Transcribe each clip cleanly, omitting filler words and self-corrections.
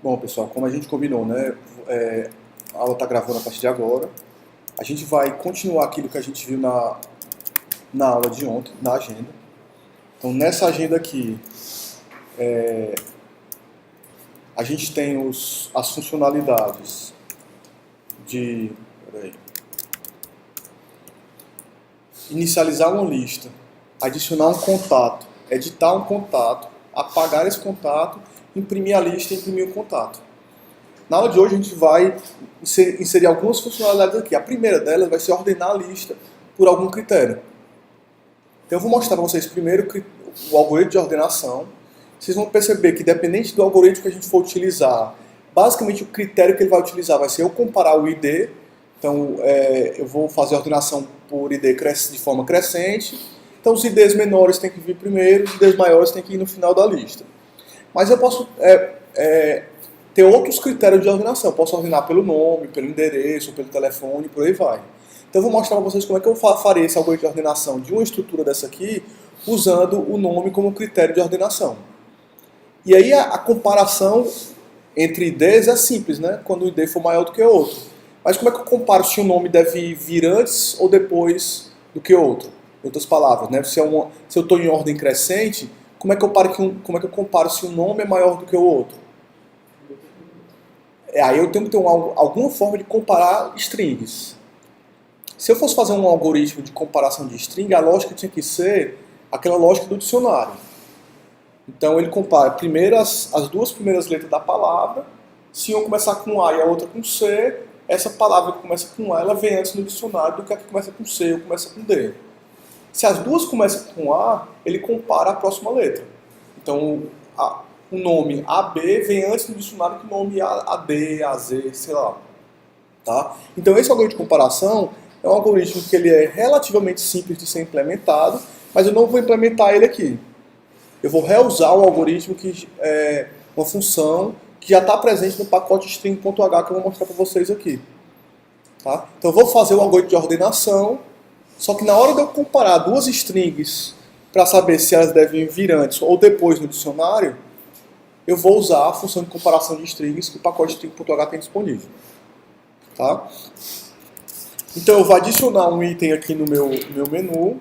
Bom, pessoal, como a gente combinou, né? A aula está gravando a partir de agora. A gente vai continuar aquilo que a gente viu na aula de ontem, na agenda. Então, nessa agenda aqui, a gente tem as funcionalidades de peraí, inicializar uma lista, adicionar um contato, editar um contato, apagar esse contato, imprimir a lista e imprimir o contato. Na aula de hoje a gente vai inserir algumas funcionalidades aqui. A primeira delas vai ser ordenar a lista por algum critério. Então eu vou mostrar para vocês primeiro o algoritmo de ordenação. Vocês vão perceber que dependente do algoritmo que a gente for utilizar, basicamente o critério que ele vai utilizar vai ser eu comparar o ID. Então eu vou fazer a ordenação por ID de forma crescente. Então os IDs menores têm que vir primeiro, os IDs maiores têm que ir no final da lista. Mas eu posso ter outros critérios de ordenação. Eu posso ordenar pelo nome, pelo endereço, pelo telefone, por aí vai. Então eu vou mostrar para vocês como é que eu faria esse algoritmo de ordenação de uma estrutura dessa aqui, usando o nome como critério de ordenação. E aí a comparação entre IDs é simples, né? Quando o ID for maior do que o outro. Mas como é que eu comparo se o nome deve vir antes ou depois do que o outro? Em outras palavras, né? Se eu estou em ordem crescente, como é que eu comparo se um nome é maior do que o outro? Aí eu tenho que ter alguma forma de comparar strings. Se eu fosse fazer um algoritmo de comparação de string, a lógica tinha que ser aquela lógica do dicionário. Então ele compara primeiro as duas primeiras letras da palavra. Se uma começar com A e a outra com C, essa palavra que começa com A ela vem antes no dicionário do que a que começa com C ou começa com D. Se as duas começam com A, ele compara a próxima letra. Então o nome AB vem antes no dicionário que o nome AD, AZ, sei lá. Tá? Então esse algoritmo de comparação é um algoritmo que ele é relativamente simples de ser implementado, mas eu não vou implementar ele aqui. Eu vou reusar o algoritmo que é uma função que já está presente no pacote string.h que eu vou mostrar para vocês aqui. Tá? Então eu vou fazer o algoritmo de ordenação, só que na hora de eu comparar duas strings para saber se elas devem vir antes ou depois no dicionário, eu vou usar a função de comparação de strings que o pacote string.h tem disponível. Tá? Então eu vou adicionar um item aqui no meu menu.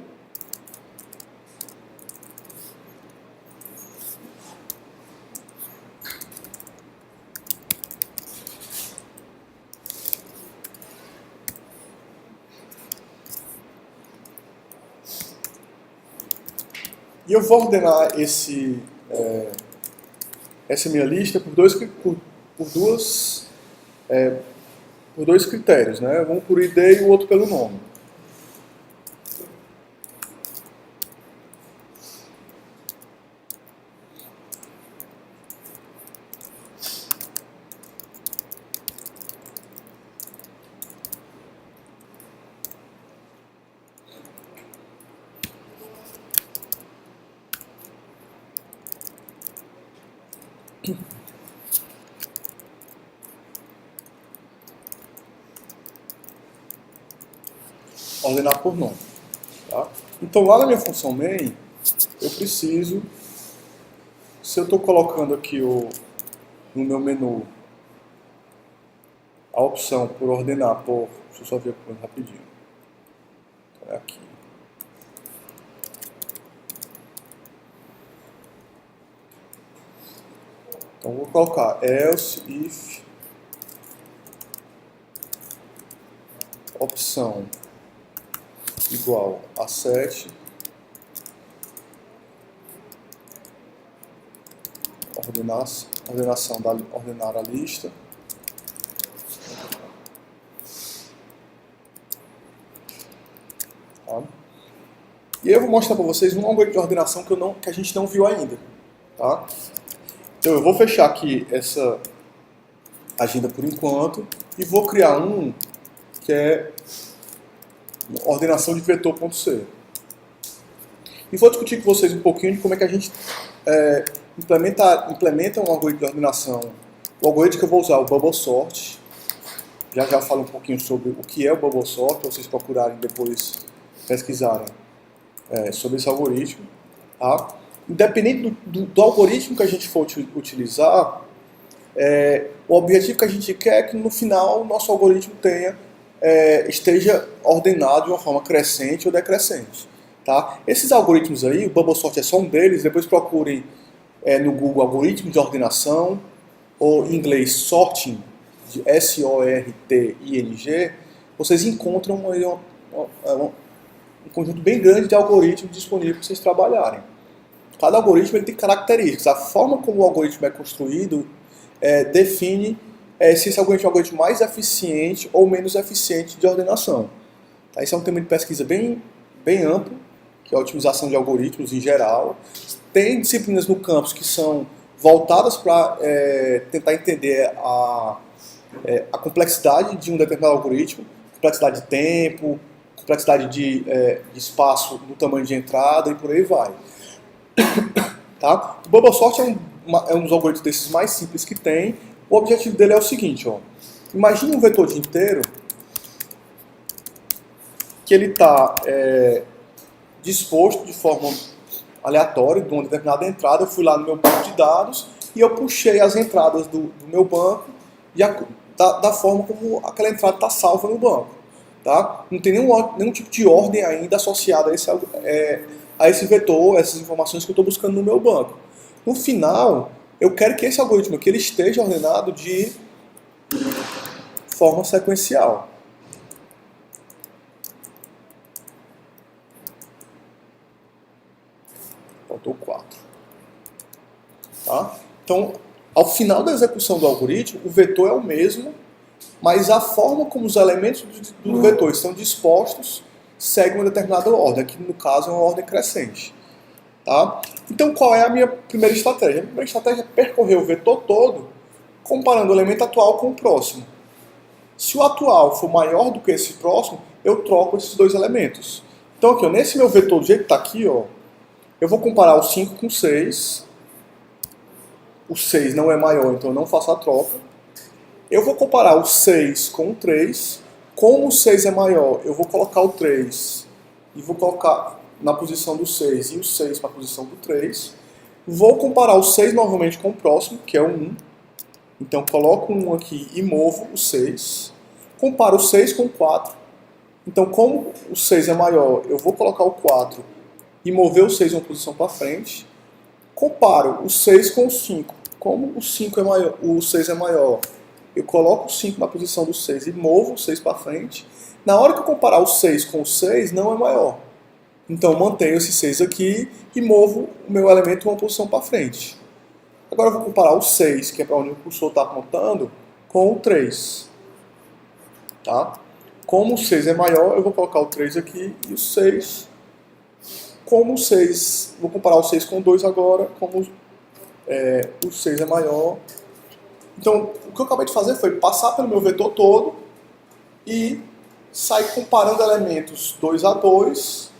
E eu vou ordenar essa minha lista por dois critérios, né? Um por ID e o outro pelo nome. Ordenar por nome. Tá? Então lá na minha função main, eu preciso, se eu estou colocando aqui no meu menu a opção por ordenar por, deixa eu só ver rapidinho. Então, é aqui. Então vou colocar else if opção igual a 7 ordenar a lista. Tá? E aí eu vou mostrar para vocês um algoritmo de ordenação que a gente não viu ainda. Tá? Então eu vou fechar aqui essa agenda por enquanto e vou criar um que é ordenação de vetor.c. E vou discutir com vocês um pouquinho de como é que a gente implementa um algoritmo de ordenação. O algoritmo que eu vou usar é o Bubble Sort. Já já falo um pouquinho sobre o que é o Bubble Sort, para vocês procurarem depois, pesquisarem sobre esse algoritmo. Tá? Independente do algoritmo que a gente for utilizar, O objetivo que a gente quer é que no final o nosso algoritmo esteja ordenado de uma forma crescente ou decrescente. Tá? Esses algoritmos aí, o Bubble Sort é só um deles, depois procurem no Google algoritmo de ordenação, ou em inglês sorting, de S-O-R-T-I-N-G, vocês encontram um conjunto bem grande de algoritmos disponíveis para vocês trabalharem. Cada algoritmo ele tem características. A forma como o algoritmo é construído define se esse algoritmo é um algoritmo mais eficiente ou menos eficiente de ordenação. Tá? Esse é um tema de pesquisa bem amplo, que é a otimização de algoritmos em geral. Tem disciplinas no campus que são voltadas para tentar entender a complexidade de um determinado algoritmo, complexidade de tempo, complexidade de espaço no tamanho de entrada e por aí vai. Tá? O Bubble Sort é um dos algoritmos desses mais simples que tem. O objetivo dele é o seguinte, ó. Imagine um vetor inteiro que ele está disposto de forma aleatória de uma determinada entrada. Eu fui lá no meu banco de dados e eu puxei as entradas do meu banco da forma como aquela entrada está salva no banco. Tá? Não tem nenhum tipo de ordem ainda associada a esse vetor, essas informações que eu estou buscando no meu banco. No final, eu quero que esse algoritmo aqui ele esteja ordenado de forma sequencial. Faltou 4. Tá? Então, ao final da execução do algoritmo, o vetor é o mesmo, mas a forma como os elementos do vetor estão dispostos segue uma determinada ordem, que no caso é uma ordem crescente. Tá? Então, qual é a minha primeira estratégia? A primeira estratégia é percorrer o vetor todo, comparando o elemento atual com o próximo. Se o atual for maior do que esse próximo, eu troco esses dois elementos. Então, aqui, ó, nesse meu vetor, do jeito que está aqui, ó, eu vou comparar o 5 com o 6. O 6 não é maior, então eu não faço a troca. Eu vou comparar o 6 com o 3. Como o 6 é maior, eu vou colocar o 3 e vou colocar na posição do 6 e o 6 na posição do 3. Vou comparar o 6 novamente com o próximo, que é o 1. Então coloco o 1 aqui e movo o 6. Comparo o 6 com o 4. Então como o 6 é maior, eu vou colocar o 4 e mover o 6 uma posição para frente. Comparo o 6 com o 5. Como o 5 é maior, o 6 é maior, eu coloco o 5 na posição do 6 e movo o 6 para frente. Na hora que eu comparar o 6 com o 6, não é maior. Então, mantenho esse 6 aqui e movo o meu elemento uma posição para frente. Agora eu vou comparar o 6, que é para onde o cursor está apontando, com o 3. Tá? Como o 6 é maior, eu vou colocar o 3 aqui e o 6. Como o 6, vou comparar o 6 com o 2 agora, como o 6 é maior. Então, o que eu acabei de fazer foi passar pelo meu vetor todo e sair comparando elementos 2 a 2.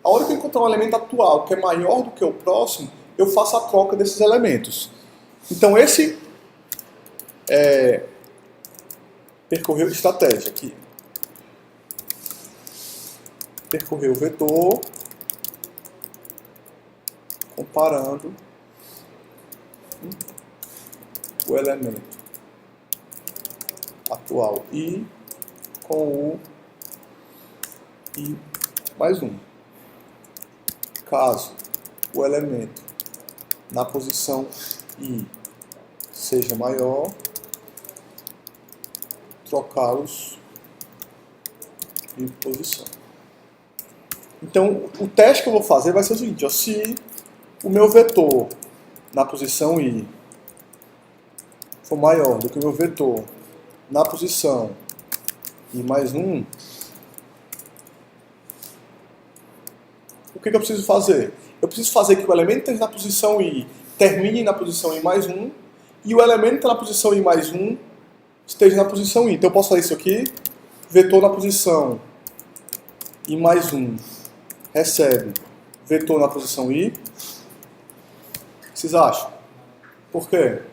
A hora que eu encontrar um elemento atual que é maior do que o próximo, eu faço a troca desses elementos. Então, esse percorreu a estratégia aqui. Percorrer o vetor, comparando o elemento atual I com o I mais 1. Caso o elemento na posição I seja maior, trocá-los de posição. Então, o teste que eu vou fazer vai ser o seguinte, ó, se o meu vetor na posição I for maior do que o meu vetor na posição I mais 1, o que eu preciso fazer? Eu preciso fazer que o elemento que esteja na posição I termine na posição I mais 1 e o elemento que está na posição I mais 1 esteja na posição I. Então eu posso fazer isso aqui, vetor na posição I mais 1 recebe vetor na posição I. O que vocês acham? Por quê?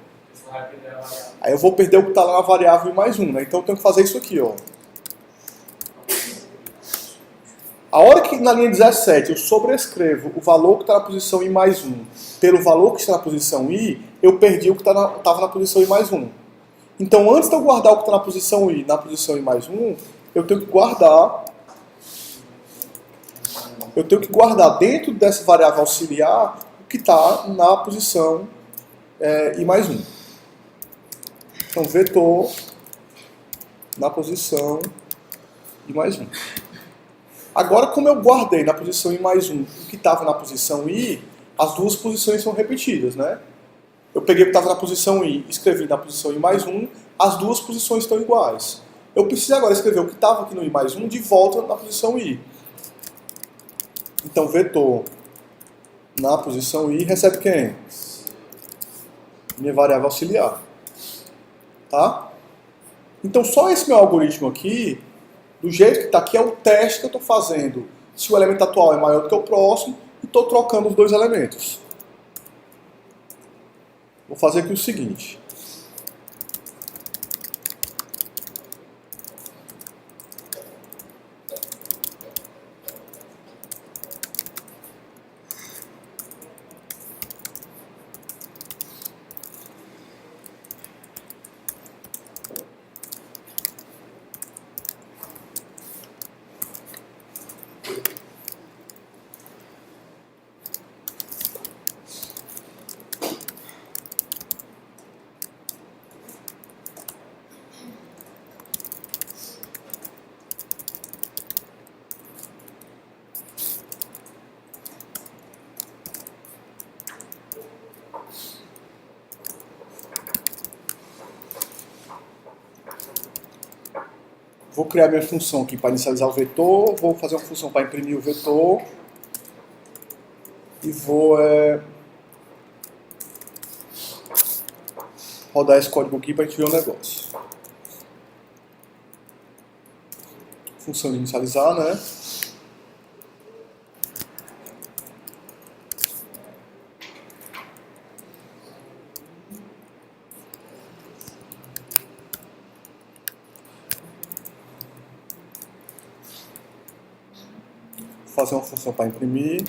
Aí eu vou perder o que está lá na variável I mais 1, né? Então eu tenho que fazer isso aqui, ó. A hora que na linha 17 eu sobrescrevo o valor que está na posição I mais 1 pelo valor que está na posição I, eu perdi o que estava na posição I mais 1. Então, antes de eu guardar o que está na posição I mais 1, eu tenho que guardar dentro dessa variável auxiliar o que está na posição I mais 1. Então, vetor na posição I mais 1. Agora, como eu guardei na posição I mais 1 o que estava na posição I, as duas posições são repetidas, né? Eu peguei o que estava na posição I, escrevi na posição I mais 1, as duas posições estão iguais. Eu preciso agora escrever o que estava aqui no I mais 1 de volta na posição I. Então, vetor na posição I recebe quem? Minha variável auxiliar. Tá? Então, só esse meu algoritmo aqui, do jeito que está aqui, é o teste que eu estou fazendo. Se o elemento atual é maior do que o próximo, e estou trocando os dois elementos. Vou fazer aqui o seguinte. Vou criar minha função aqui para inicializar o vetor, vou fazer uma função para imprimir o vetor e vou rodar esse código aqui para a gente ver o negócio. Função de inicializar, né? Vou fazer uma função para imprimir.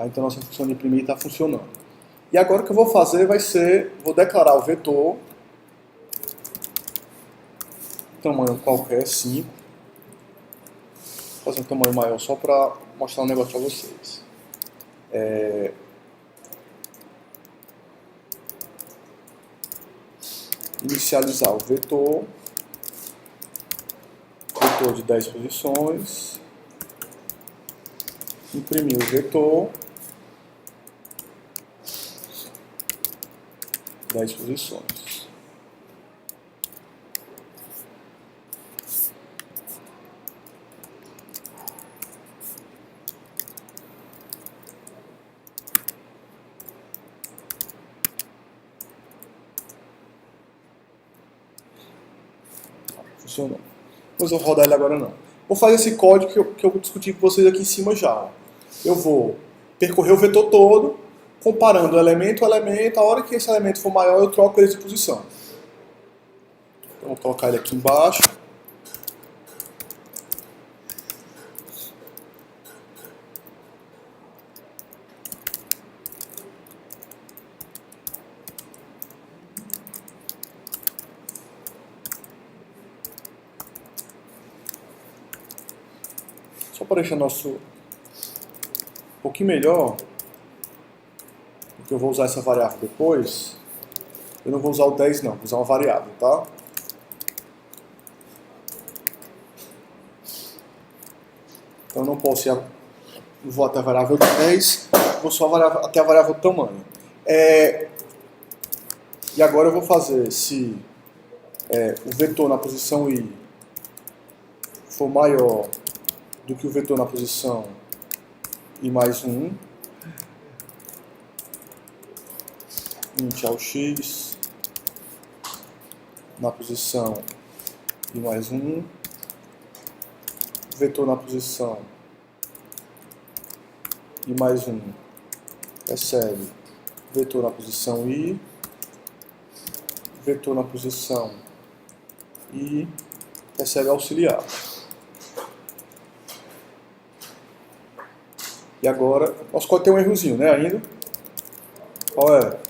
Então nossa função de imprimir está funcionando. E agora o que eu vou fazer vai ser, vou declarar o vetor, tamanho qualquer, 5. Vou fazer um tamanho maior só para mostrar um negócio para vocês. Inicializar o vetor de 10 posições, imprimir o vetor, 10 posições. Funcionou. Mas eu vou rodar ele agora não. Vou fazer esse código que eu discuti com vocês aqui em cima já. Eu vou percorrer o vetor todo, comparando elemento a elemento. A hora que esse elemento for maior, eu troco ele de posição. Então, vou colocar ele aqui embaixo. Só para deixar nosso um pouquinho melhor, porque eu vou usar essa variável depois, eu não vou usar o 10 não, vou usar uma variável, tá? Então eu não posso ir, não vou até a variável 10, vou só até a variável tamanho. E agora eu vou fazer se o vetor na posição I for maior do que o vetor na posição I mais 1, inicial x na posição i mais 1, vetor na posição i mais 1 recebe vetor na posição i, vetor na posição i recebe auxiliar. E agora, nosso código tem um errozinho, né, ainda? Qual é?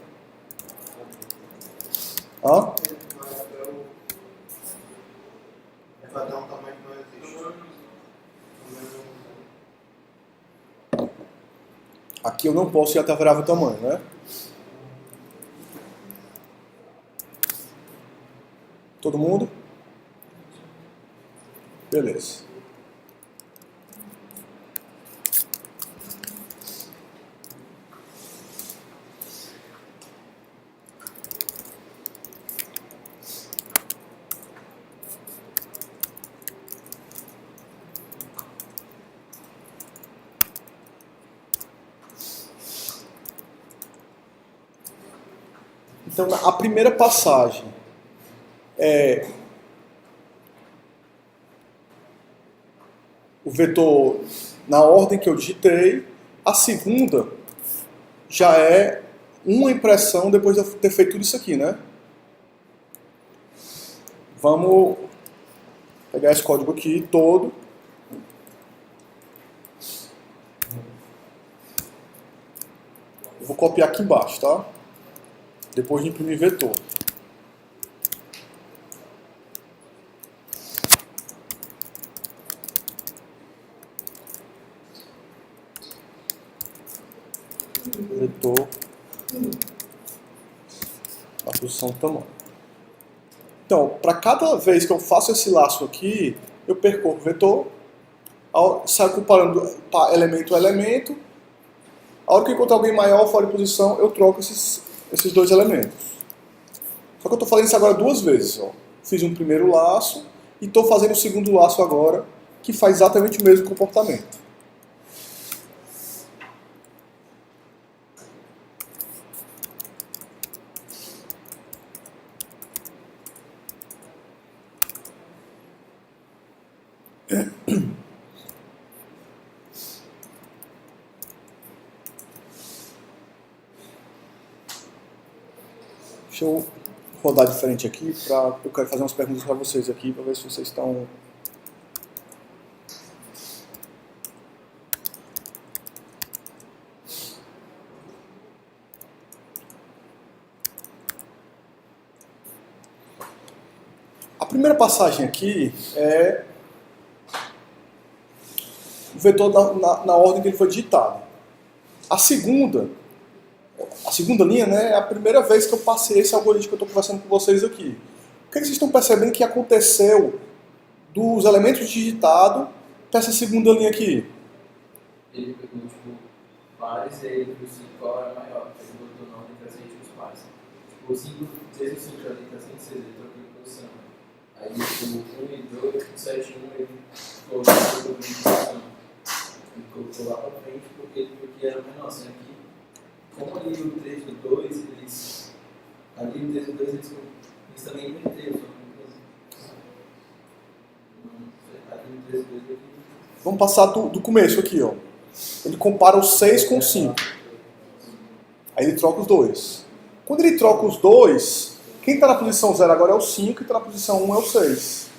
Hã? Vai dar um tamanho que não existe. Aqui eu não posso ir até a variável tamanho, né? Todo mundo? Beleza. Então, a primeira passagem é o vetor na ordem que eu digitei. A segunda já é uma impressão depois de eu ter feito tudo isso aqui, né? Vamos pegar esse código aqui todo. Eu vou copiar aqui embaixo, tá? Depois de imprimir vetor. Vetor na posição do tamanho. Então, para cada vez que eu faço esse laço aqui, eu percorro o vetor, saio comparando elemento a elemento. A hora que eu encontrar alguém maior fora de posição, eu troco esses dois elementos. Só que eu estou fazendo isso agora duas vezes. Ó. Fiz um primeiro laço e estou fazendo o segundo laço agora, que faz exatamente o mesmo comportamento. Deixa eu rodar diferente aqui, eu quero fazer umas perguntas para vocês aqui, para ver se vocês estão... A primeira passagem aqui é o vetor na ordem que ele foi digitado. A segunda linha, né, é a primeira vez que eu passei esse algoritmo que eu estou conversando com vocês aqui. O que vocês estão percebendo que aconteceu dos elementos digitados para essa segunda linha aqui? Ele pegou tipo pares e aí ele viu qual era maior. Ele botou o nome para gente os pares. Tipo, o 5, 6 e 5 ali está 106, ele trocou de posição. Aí tipo, 1 e 2, 7 e 1 ele colocou de posição. Ele colocou lá para frente porque ele viu que era menor. Assim, aqui, como ali o 3 e o 2, eles. Ali o 3 e o 2 eles também inverteram. Ali o 3 e o 2 ele. Vamos passar do começo aqui, ó. Ele compara o 6 com o 5. Aí ele troca os dois. Quando ele troca os dois, quem está na posição 0 agora é o 5 e quem está na posição 1 é o 6.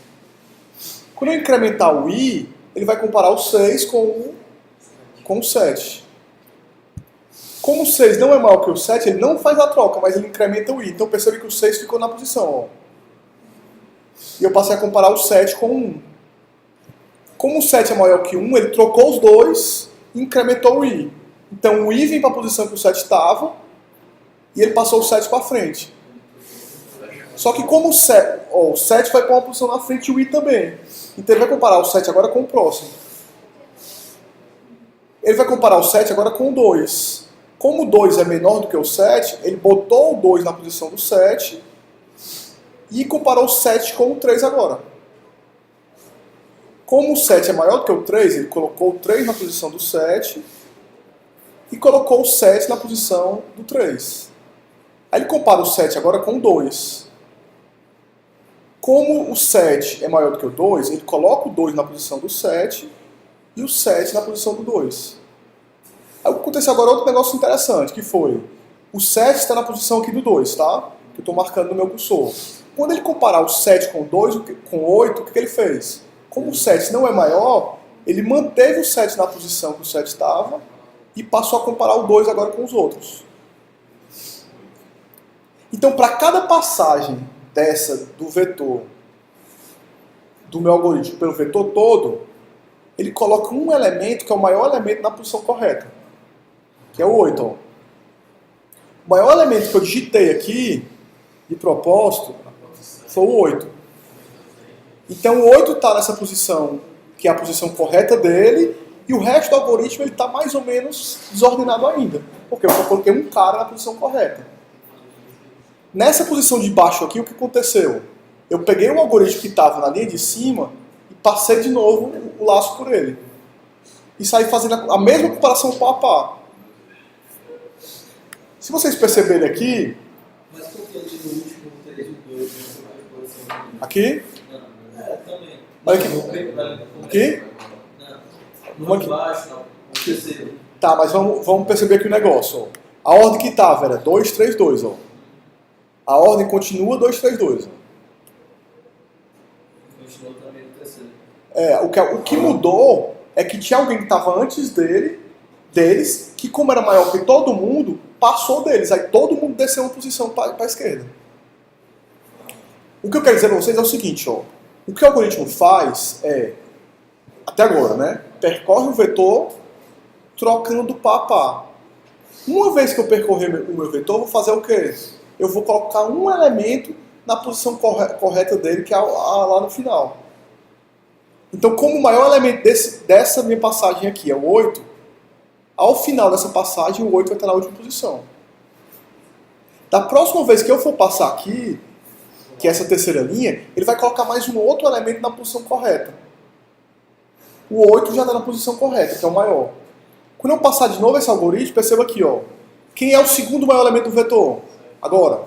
Quando eu incrementar o i, ele vai comparar o 6 com o 7. Como o 6 não é maior que o 7, ele não faz a troca, mas ele incrementa o i. Então percebe que o 6 ficou na posição. Ó. E eu passei a comparar o 7 com o 1. Como o 7 é maior que 1, ele trocou os dois e incrementou o i. Então o i vem para a posição que o 7 estava e ele passou o 7 para frente. Só que como o 7 vai para uma posição na frente e o i também. Então ele vai comparar o 7 agora com o próximo. Ele vai comparar o 7 agora com o 2. Como o 2 é menor do que o 7, ele botou o 2 na posição do 7 e comparou o 7 com o 3 agora. Como o 7 é maior do que o 3, ele colocou o 3 na posição do 7 e colocou o 7 na posição do 3. Aí ele compara o 7 agora com o 2. Como o 7 é maior do que o 2, ele coloca o 2 na posição do 7 e o 7 na posição do 2. Aí aconteceu agora outro negócio interessante, que foi, o 7 está na posição aqui do 2, tá? Que eu estou marcando no meu cursor. Quando ele comparar o 7 com o 2, com o 8, o que ele fez? Como o 7 não é maior, ele manteve o 7 na posição que o 7 estava e passou a comparar o 2 agora com os outros. Então, para cada passagem dessa do vetor, do meu algoritmo pelo vetor todo, ele coloca um elemento que é o maior elemento na posição correta, que é o 8. Ó. O maior elemento que eu digitei aqui, de propósito, foi o 8. Então o 8 está nessa posição, que é a posição correta dele, e o resto do algoritmo está mais ou menos desordenado ainda, porque eu só coloquei um cara na posição correta. Nessa posição de baixo aqui, o que aconteceu? Eu peguei o algoritmo que estava na linha de cima e passei de novo o laço por ele. E saí fazendo a mesma comparação pau a pau. Se vocês perceberem aqui... Mas por que de no último 3 e 2 nessa posição? Aqui? Também. Olha aqui. Não, aqui embaixo, não. No terceiro. Tá, mas vamos perceber aqui o negócio. Ó. A ordem que estava era 2, 3, 2. Ó. A ordem continua 2, 3, 2. Ó. Continua também no terceiro. O que mudou é que tinha alguém que estava antes deles, que como era maior que todo mundo, passou deles. Aí todo mundo desceu uma posição para a esquerda. O que eu quero dizer para vocês é o seguinte, ó. O que o algoritmo faz é, até agora, né? Percorre o vetor trocando pá a pá. Uma vez que eu percorrer o meu vetor, eu vou fazer o quê? Eu vou colocar um elemento na posição correta dele, que é lá no final. Então, como o maior elemento dessa minha passagem aqui é o 8, ao final dessa passagem, o 8 vai estar na última posição. Da próxima vez que eu for passar aqui, que é essa terceira linha, ele vai colocar mais um outro elemento na posição correta. O 8 já está na posição correta, que é o maior. Quando eu passar de novo esse algoritmo, perceba aqui, ó. Quem é o segundo maior elemento do vetor? Agora,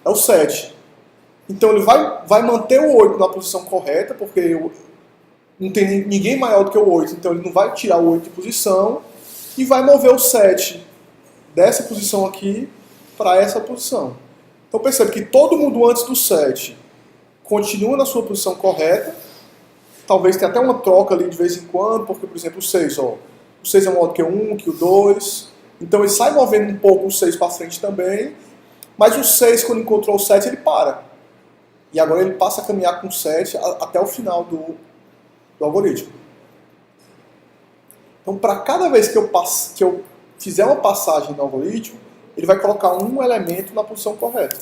é o 7. Então ele vai manter o 8 na posição correta, porque não tem ninguém maior do que o 8, então ele não vai tirar o 8 de posição, e vai mover o 7 dessa posição aqui para essa posição. Então percebe que todo mundo antes do 7 continua na sua posição correta, talvez tenha até uma troca ali de vez em quando, porque, por exemplo, o 6, ó, o 6 é maior do que o 1, que o 2, então ele sai movendo um pouco o 6 para frente também, mas o 6, quando encontrou o 7, ele para. E agora ele passa a caminhar com o 7 até o final do algoritmo. Então, para cada vez que eu fizer uma passagem no algoritmo, ele vai colocar um elemento na posição correta.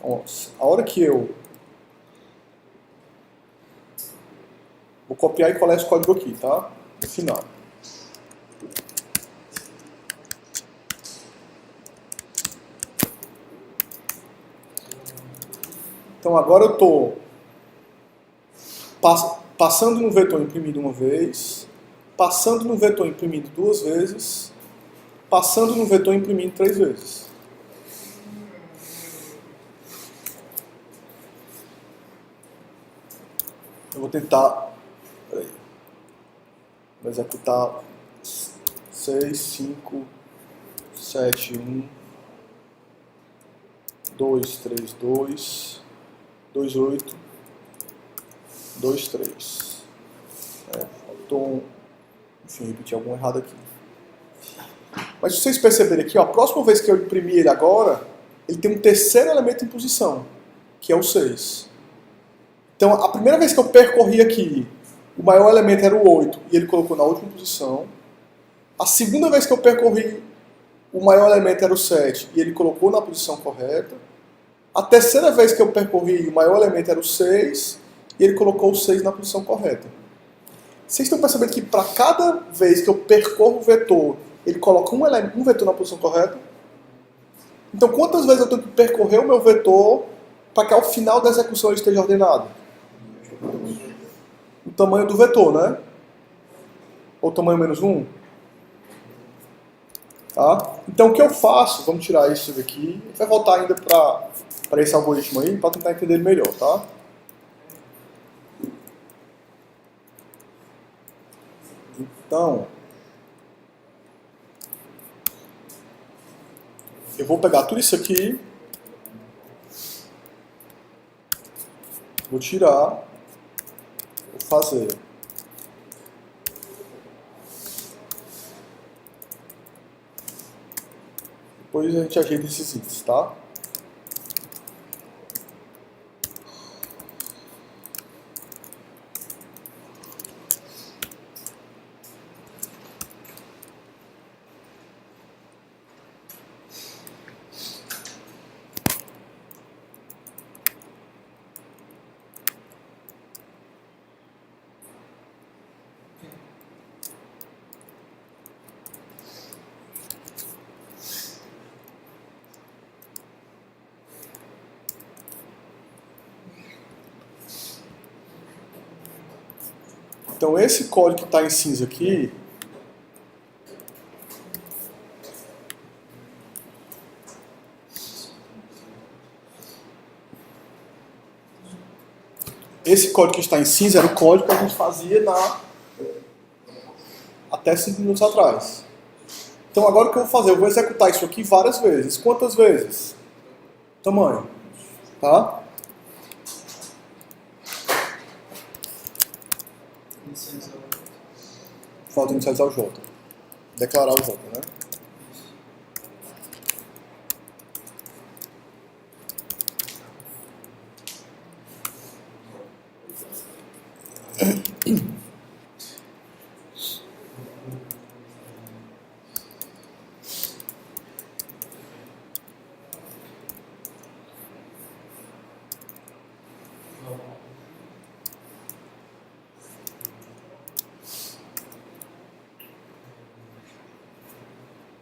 A hora que eu vou copiar e colar esse código aqui, tá? No final. Então agora eu estou passando no vetor imprimido uma vez, passando no vetor imprimido 2 vezes, passando no vetor imprimindo 3 vezes. Eu vou tentar, vou executar 6, 5, 7, 1, 2, 3, 2, 2, 8, 2, 3. Faltou enfim, repetir algum errado aqui. Mas se vocês perceberem aqui, ó, a próxima vez que eu imprimir ele agora, ele tem um terceiro elemento em posição, que é o 6. Então, a primeira vez que eu percorri aqui, o maior elemento era o 8, e ele colocou na última posição. A segunda vez que eu percorri, o maior elemento era o 7, e ele colocou na posição correta. A terceira vez que eu percorri, o maior elemento era o 6, e ele colocou o 6 na posição correta. Vocês estão percebendo que para cada vez que eu percorro o vetor, ele coloca um vetor na posição correta? Então, quantas vezes eu tenho que percorrer o meu vetor para que ao final da execução ele esteja ordenado? O tamanho do vetor, né? Ou tamanho menos 1? Tá? Então, o que eu faço? Vamos tirar isso daqui. A gente vai voltar ainda para esse algoritmo aí, para tentar entender ele melhor, tá? Então, eu vou pegar tudo isso aqui, vou tirar, vou fazer. Depois a gente ajeita esses itens, tá? Então esse código que está em cinza aqui, esse código que está em cinza era o código que a gente fazia até 5 minutos atrás. Então agora o que eu vou fazer? Eu vou executar isso aqui várias vezes. Quantas vezes? Tamanho. Tá? Falta inicializar o J. Declarar o J, né?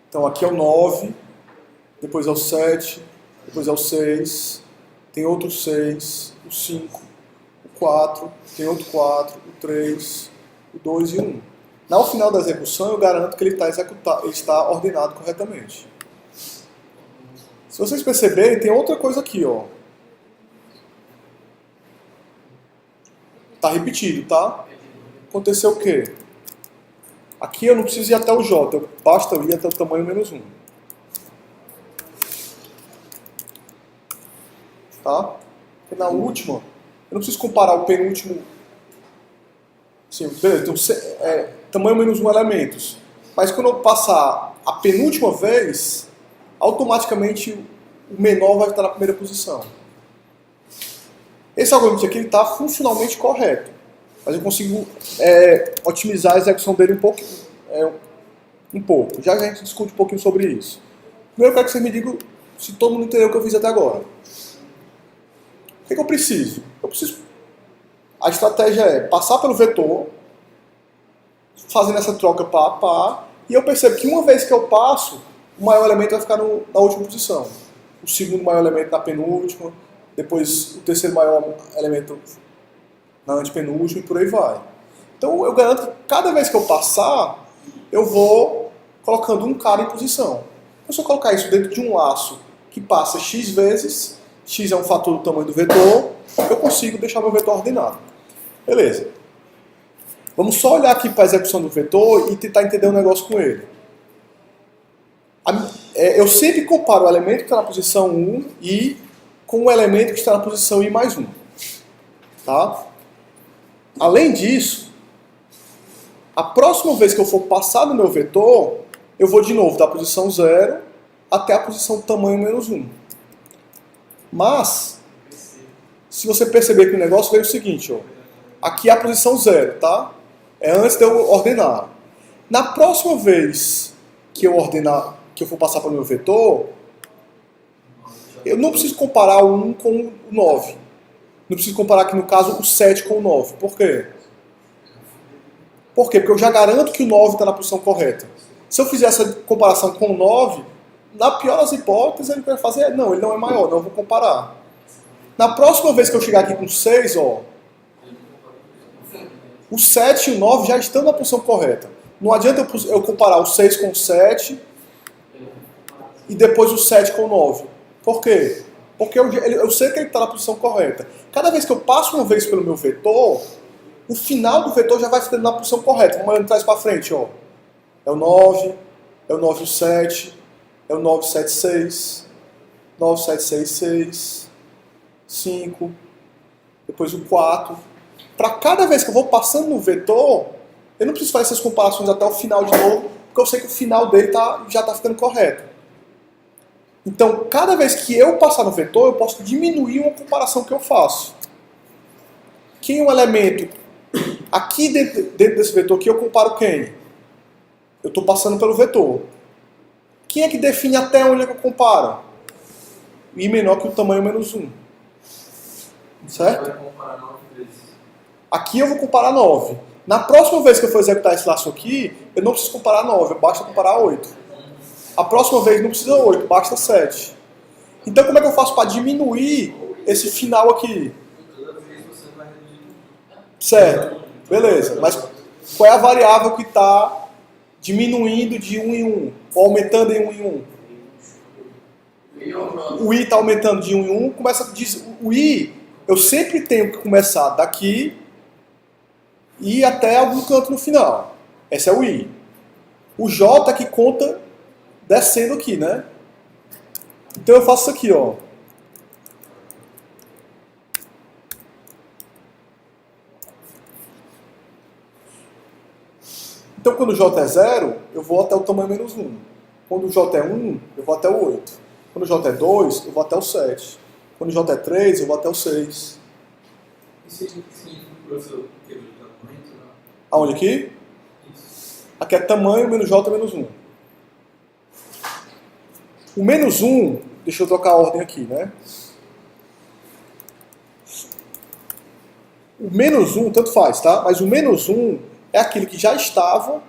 Então aqui é o 9, depois é o 7, depois é o 6, tem outro 6, o 5, o 4, tem outro 4, o 3, o 2 e o 1. No final da execução eu garanto que ele está ordenado corretamente. Se vocês perceberem, tem outra coisa aqui, ó. Está repetido, tá? Aconteceu o quê? Aqui eu não preciso ir até o J, basta eu ir até o tamanho menos 1. Tá? E na última, eu não preciso comparar o penúltimo. Sim, beleza, então, tamanho menos 1 elementos. Mas quando eu passar a penúltima vez, automaticamente o menor vai estar na primeira posição. Esse algoritmo aqui está funcionalmente correto. Mas eu consigo otimizar a execução dele um pouco. Já a gente discute um pouquinho sobre isso. Primeiro eu quero que vocês me digam se todo mundo entendeu o que eu fiz até agora. O que eu preciso? A estratégia é passar pelo vetor, fazendo essa troca pá a pá, e eu percebo que uma vez que eu passo, o maior elemento vai ficar na última posição. O segundo maior elemento na penúltima, depois o terceiro maior elemento na antepenúltima e por aí vai. Então eu garanto que cada vez que eu passar, eu vou colocando um cara em posição. Se eu colocar isso dentro de um laço que passa x vezes, x é um fator do tamanho do vetor, eu consigo deixar meu vetor ordenado. Beleza. Vamos só olhar aqui para a execução do vetor e tentar entender um negócio com ele. Eu sempre comparo o elemento que está na posição 1 e com o elemento que está na posição i mais 1. Tá? Além disso, a próxima vez que eu for passar no meu vetor, eu vou de novo da posição 0 até a posição tamanho menos 1. Mas, se você perceber que o negócio veio o seguinte, ó, aqui é a posição 0, tá? É antes de eu ordenar. Na próxima vez que eu for passar para o meu vetor, eu não preciso comparar o 1 com o 9. Não preciso comparar aqui, no caso, o 7 com o 9. Por quê? Por quê? Porque eu já garanto que o 9 está na posição correta. Se eu fizer essa comparação com o 9, na pior das hipóteses, ele vai fazer, não, ele não é maior, não, eu vou comparar. Na próxima vez que eu chegar aqui com 6, ó, o 7 e o 9 já estão na posição correta. Não adianta eu comparar o 6 com o 7 e depois o 7 com o 9. Por quê? Porque eu sei que ele está na posição correta. Cada vez que eu passo uma vez pelo meu vetor, o final do vetor já vai ficando na posição correta. Vamos olhando trás para frente, ó. É o 9, é o 9 o 7, é o 9 7 6, 9 7 6 6, 5, depois o 4. Para cada vez que eu vou passando no vetor, eu não preciso fazer essas comparações até o final de novo, porque eu sei que o final dele já está ficando correto. Então, cada vez que eu passar no vetor, eu posso diminuir uma comparação que eu faço. Quem é um elemento aqui dentro desse vetor aqui, eu comparo quem? Eu estou passando pelo vetor. Quem é que define até onde é que eu comparo? I menor que o tamanho menos 1. Certo? Vai comparar 9 vezes. Aqui eu vou comparar 9. Na próxima vez que eu for executar esse laço aqui, eu não preciso comparar 9, basta comparar 8. A próxima vez não precisa 8, basta 7. Então como é que eu faço para diminuir esse final aqui? Toda vez você vai reduzir. Certo, beleza. Mas qual é a variável que está diminuindo de 1 em 1? Ou aumentando em 1 em 1? O i está aumentando de 1 em 1. O i, eu sempre tenho que começar daqui e ir até algum canto no final. Esse é o i. O j que conta descendo aqui, né? Então eu faço isso aqui, ó. Então quando o j é 0, eu vou até o tamanho menos 1. Quando o j é 1, eu vou até o 8. Quando o j é 2, eu vou até o 7. Quando o j é 3, eu vou até o 6. Isso significa que o professor quebrou o documento, não? Aonde aqui? Isso. Aqui é tamanho menos j menos 1. O menos 1, deixa eu trocar a ordem aqui, né? O menos 1, tanto faz, tá? Mas o menos 1 é aquilo que já estava,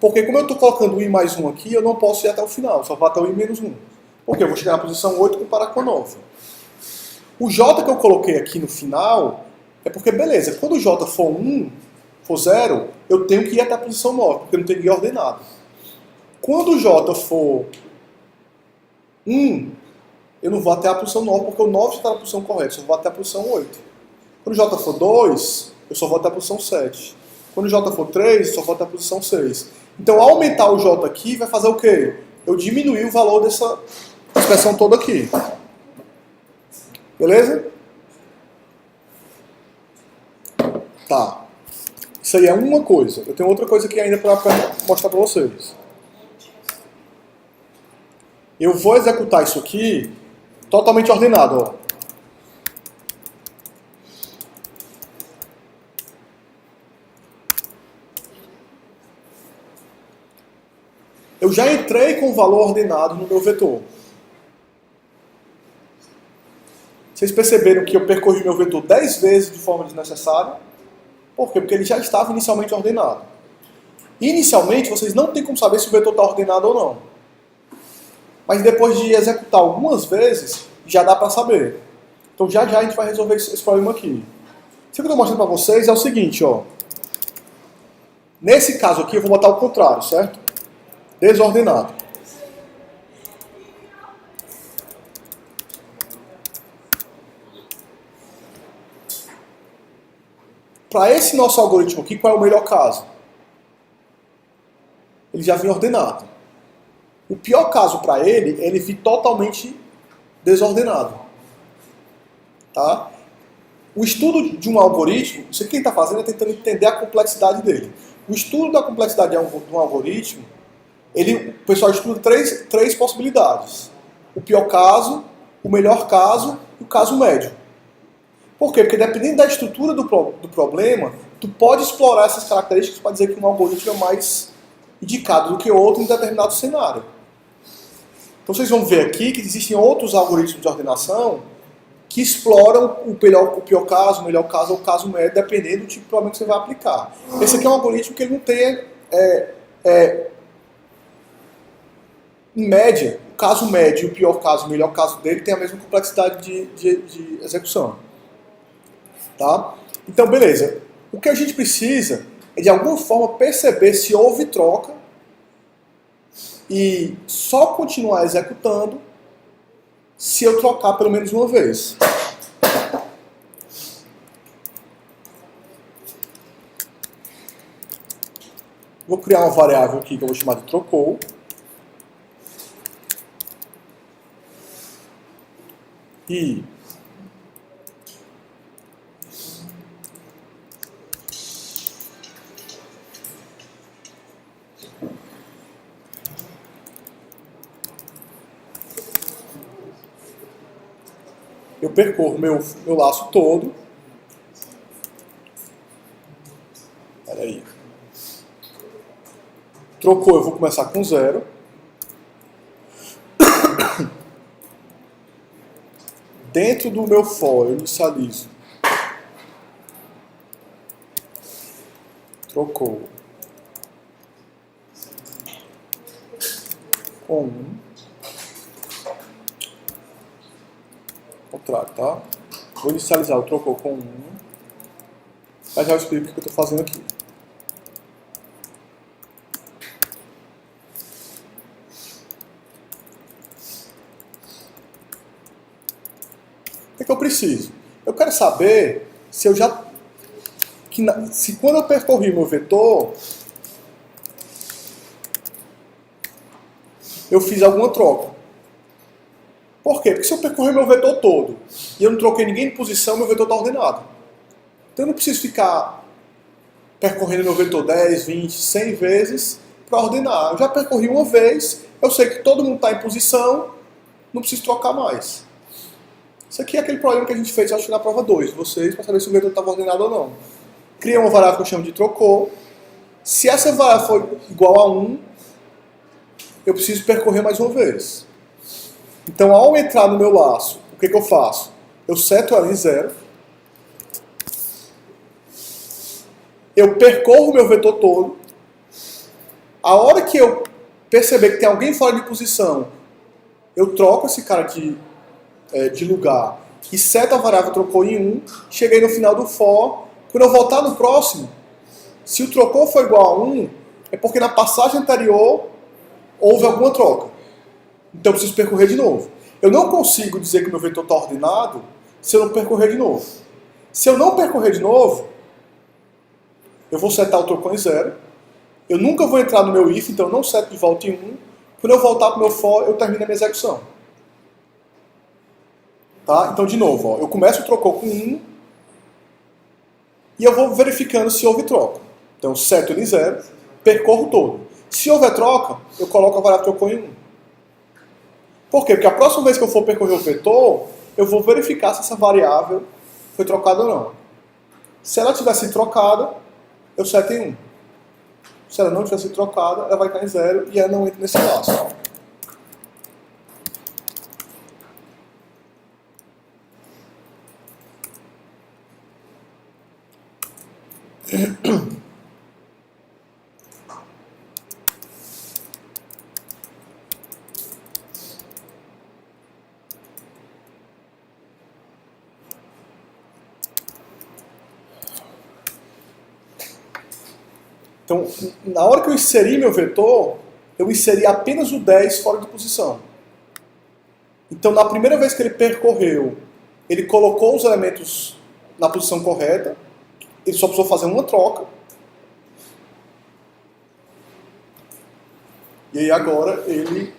porque como eu estou colocando o i mais 1 aqui, eu não posso ir até o final, só vou até o i menos 1. Porque eu vou chegar na posição 8 e comparar com a 9. O j que eu coloquei aqui no final, é porque, beleza, quando o j for 1, for 0, eu tenho que ir até a posição 9, porque eu não tenho que ir ordenado. Quando o j for 1, eu não vou até a posição 9, porque o 9 já está na posição correta, eu só vou até a posição 8. Quando o j for 2, eu só vou até a posição 7. Quando o j for 3, eu só vou até a posição 6. Então, ao aumentar o j aqui, vai fazer o quê? Eu diminuir o valor dessa expressão toda aqui. Beleza? Tá. Isso aí é uma coisa. Eu tenho outra coisa aqui ainda para mostrar para vocês. Eu vou executar isso aqui totalmente ordenado, ó. Eu já entrei com o valor ordenado no meu vetor. Vocês perceberam que eu percorri meu vetor 10 vezes de forma desnecessária? Por quê? Porque ele já estava inicialmente ordenado. Inicialmente, vocês não têm como saber se o vetor está ordenado ou não. Mas depois de executar algumas vezes, já dá para saber. Então já a gente vai resolver esse problema aqui. O que eu estou mostrando para vocês é o seguinte, ó. Nesse caso aqui eu vou botar o contrário, certo? Desordenado. Para esse nosso algoritmo aqui, qual é o melhor caso? Ele já vem ordenado. O pior caso para ele vir totalmente desordenado. Tá? O estudo de um algoritmo, isso que quem está fazendo é tentando entender a complexidade dele. O estudo da complexidade de um algoritmo, o pessoal estuda três possibilidades. O pior caso, o melhor caso e o caso médio. Por quê? Porque dependendo da estrutura do problema, tu pode explorar essas características para dizer que um algoritmo é mais indicado do que outro em determinado cenário. Então vocês vão ver aqui que existem outros algoritmos de ordenação que exploram o pior caso, o melhor caso ou o caso médio, dependendo do tipo de problema que você vai aplicar. Esse aqui é um algoritmo que ele não tem, em média, o caso médio e o pior caso, o melhor caso dele tem a mesma complexidade de execução. Tá? Então, beleza. O que a gente precisa é, de alguma forma, perceber se houve troca e só continuar executando se eu trocar pelo menos uma vez. Vou criar uma variável aqui que eu vou chamar de trocou. E eu percorro meu laço todo. Olha aí. Trocou, eu vou começar com 0. Dentro do meu for, eu inicializo. Trocou. Com 1. Contrário, tá? Vou inicializar o trocou com 1. Mas já eu explico o que eu estou fazendo aqui. O que eu preciso? Eu quero saber se eu já... se quando eu percorri meu vetor, eu fiz alguma troca. Por quê? Porque se eu percorrer meu vetor todo e eu não troquei ninguém de posição, meu vetor está ordenado. Então eu não preciso ficar percorrendo meu vetor 10, 20, 100 vezes para ordenar. Eu já percorri uma vez, eu sei que todo mundo está em posição, não preciso trocar mais. Isso aqui é aquele problema que a gente fez, acho que na prova 2, vocês, para saber se o vetor estava ordenado ou não. Cria uma variável que eu chamo de trocou. Se essa variável for igual a 1, eu preciso percorrer mais uma vez. Então, ao entrar no meu laço, o que eu faço? Eu seto ela em 0. Eu percorro o meu vetor todo. A hora que eu perceber que tem alguém fora de posição, eu troco esse cara de lugar e seto a variável trocou em 1. Cheguei no final do for. Quando eu voltar no próximo, se o trocou for igual a 1, é porque na passagem anterior houve alguma troca. Então eu preciso percorrer de novo. Eu não consigo dizer que o meu vetor está ordenado se eu não percorrer de novo. Se eu não percorrer de novo, eu vou setar o trocou em 0. Eu nunca vou entrar no meu if, então eu não seto de volta em 1. Quando eu voltar para o meu for, eu termino a minha execução. Tá? Então, de novo, ó, eu começo o trocou com 1 e eu vou verificando se houve troca. Então, seto ele em 0, percorro todo. Se houver troca, eu coloco a variável trocou em 1. Por quê? Porque a próxima vez que eu for percorrer o vetor, eu vou verificar se essa variável foi trocada ou não. Se ela tivesse trocada, eu seto em 1. Se ela não tivesse trocada, ela vai estar em 0 e ela não entra nesse laço. Então, na hora que eu inseri meu vetor, eu inseri apenas o 10 fora de posição. Então, na primeira vez que ele percorreu, ele colocou os elementos na posição correta, ele só precisou fazer uma troca. E aí agora ele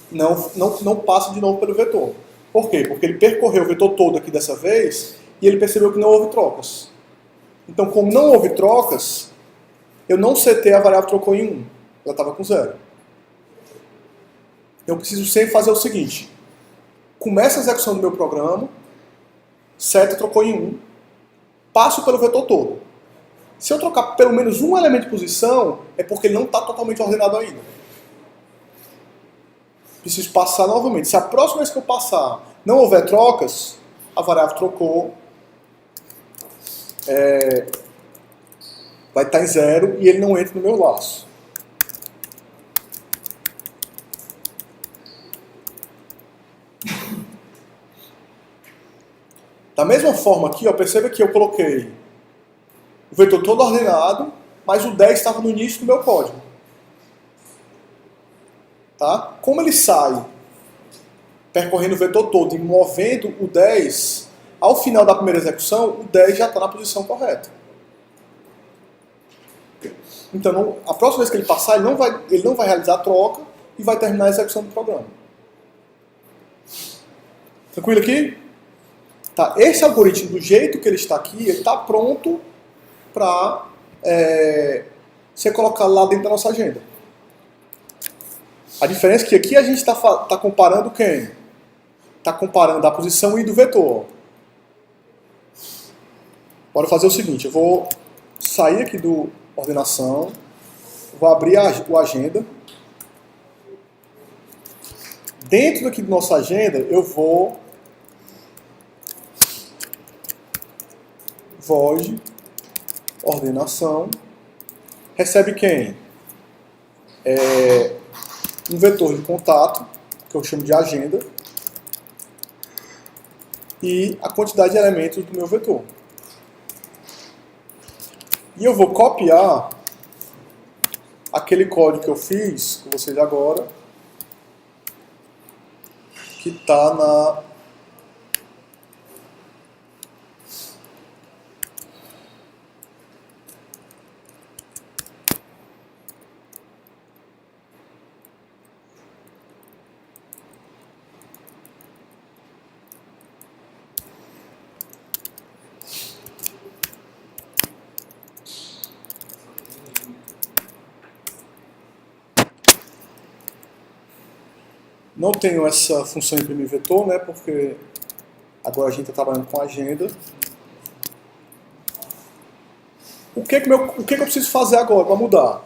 não passa de novo pelo vetor. Por quê? Porque ele percorreu o vetor todo aqui dessa vez e ele percebeu que não houve trocas. Então, como não houve trocas, eu não setei a variável trocou em 1. Ela estava com 0. Eu preciso sempre fazer o seguinte. Começa a execução do meu programa, seta trocou em 1, passo pelo vetor todo. Se eu trocar pelo menos um elemento de posição, é porque ele não está totalmente ordenado ainda. Preciso passar novamente. Se a próxima vez que eu passar não houver trocas, a variável trocou vai estar em 0 e ele não entra no meu laço. Da mesma forma aqui, ó, perceba que eu coloquei o vetor todo ordenado, mas o 10 estava no início do meu código. Tá? Como ele sai percorrendo o vetor todo e movendo o 10, ao final da primeira execução, o 10 já está na posição correta. Então, a próxima vez que ele passar, ele não vai realizar a troca e vai terminar a execução do programa. Tranquilo aqui? Tá, esse algoritmo, do jeito que ele está aqui, ele está pronto para ser colocado lá dentro da nossa agenda. A diferença é que aqui a gente está comparando quem? Está comparando a posição I do vetor. Bora fazer o seguinte, eu vou sair aqui do ordenação, vou abrir o agenda. Dentro daqui da nossa agenda, eu vou void ordenação, recebe quem? Um vetor de contato, que eu chamo de agenda, e a quantidade de elementos do meu vetor. E eu vou copiar aquele código que eu fiz com vocês agora, que está na Não tenho essa função imprimir vetor, né, porque agora a gente está trabalhando com agenda. O que eu preciso fazer agora para mudar?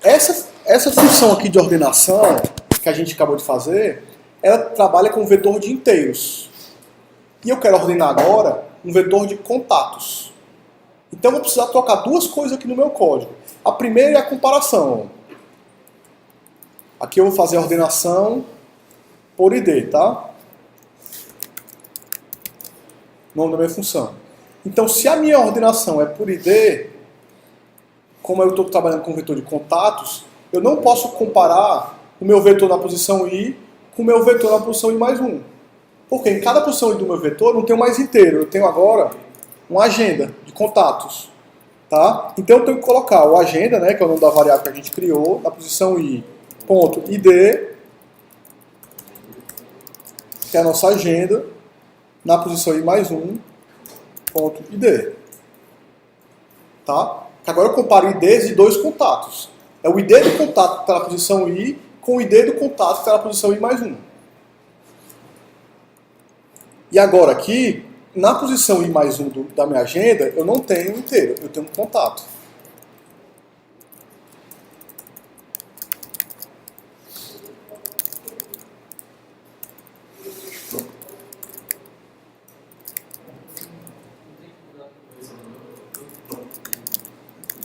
Essa função aqui de ordenação que a gente acabou de fazer, ela trabalha com um vetor de inteiros. E eu quero ordenar agora um vetor de contatos. Então eu vou precisar trocar duas coisas aqui no meu código. A primeira é a comparação. Aqui eu vou fazer a ordenação por ID, tá? Nome da minha função. Então, se a minha ordenação é por ID, como eu estou trabalhando com vetor de contatos, eu não posso comparar o meu vetor na posição I com o meu vetor na posição I mais 1. Porque em cada posição I do meu vetor eu não tenho mais inteiro, eu tenho agora uma agenda de contatos. Tá? Então eu tenho que colocar o agenda, né, que é o nome da variável que a gente criou, na posição I.id, que é a nossa agenda, na posição I mais 1, ponto ID. Tá? Agora eu comparo IDs de dois contatos. É o ID do contato que está na posição I com o ID do contato que está na posição I mais 1. E agora aqui, na posição I mais 1 da minha agenda, eu não tenho inteiro, eu tenho um contato.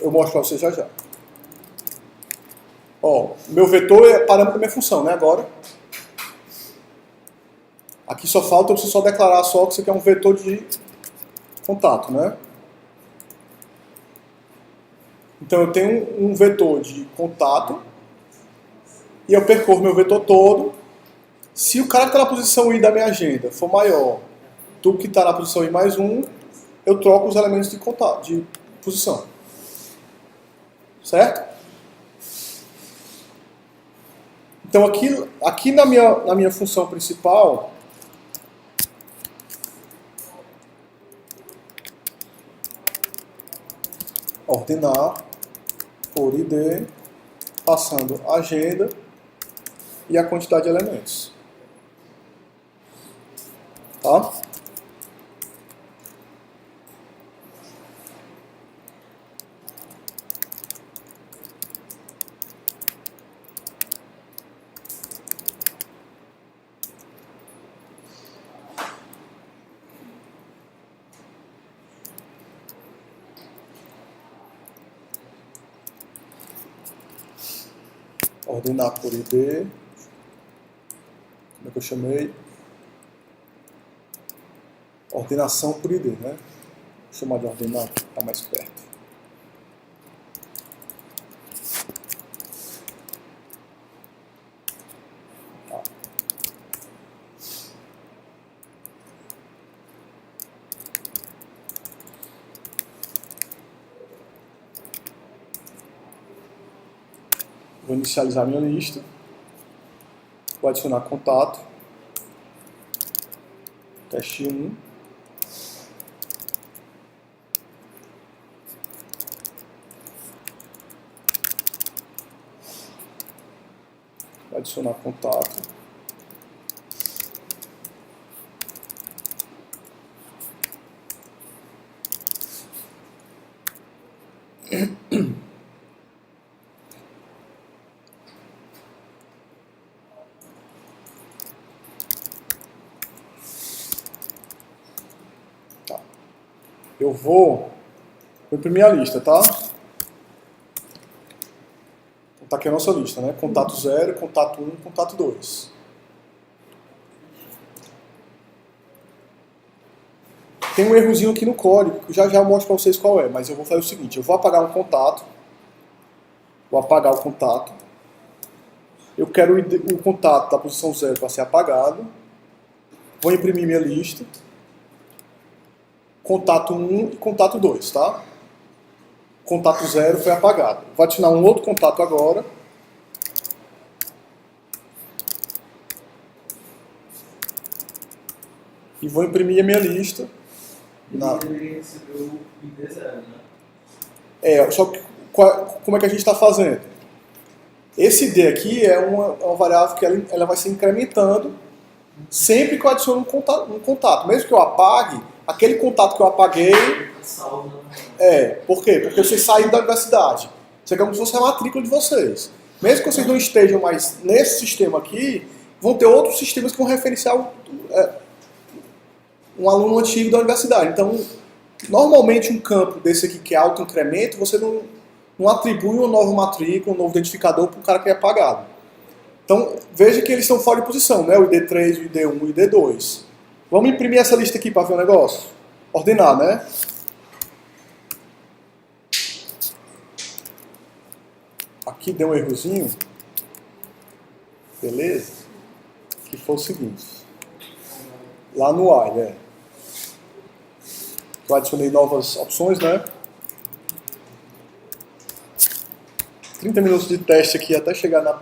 Eu mostro para você já já. Ó, meu vetor é parâmetro da minha função, né? Agora. Aqui só falta, eu preciso só declarar só que isso aqui é um vetor de contato, né? Então eu tenho um vetor de contato e eu percorro meu vetor todo. Se o cara que está na posição I da minha agenda for maior do que está na posição I mais 1, eu troco os elementos de contato, de posição. Certo? Então aqui na minha função principal, ordenar por ID, passando a agenda e a quantidade de elementos. Tá? Ordenar por ID, como é que eu chamei? Ordenação por ID, né? Vou chamar de ordenar, que está mais perto. Vou inicializar minha lista. Vou adicionar contato. Teste 1. Vou adicionar contato. Tá. Eu vou imprimir a lista, tá? Tá aqui a nossa lista, né? Contato 0, contato 1, contato 2. Tem um errozinho aqui no código, que já eu mostro para vocês qual é, mas eu vou fazer o seguinte, eu vou apagar um contato, vou apagar o contato, eu quero o contato da posição 0 para ser apagado, vou imprimir minha lista, contato 1 e contato 2, tá? Contato 0 foi apagado. Vou adicionar um outro contato agora. E vou imprimir a minha lista. Ele deveria receber o ID 0, né? Só que como é que a gente está fazendo? Esse ID aqui é uma variável que ela vai se incrementando sempre que eu adiciono um contato. Mesmo que eu apague, aquele contato que eu apaguei... Salva. Por quê? Porque vocês saíram da universidade. Isso é como se fosse a matrícula de vocês. Mesmo que vocês não estejam mais nesse sistema aqui, vão ter outros sistemas que vão referenciar um aluno antigo da universidade. Então, normalmente um campo desse aqui que é auto-incremento, você não atribui uma nova matrícula, um novo identificador para o cara que é apagado. Então, veja que eles estão fora de posição, né? O ID3, o ID1 e o ID2. Vamos imprimir essa lista aqui para ver o negócio? Ordenar, né? Aqui deu um errozinho. Beleza? Que foi o seguinte. Lá no while, eu adicionei novas opções, né? 30 minutos de teste aqui até chegar na...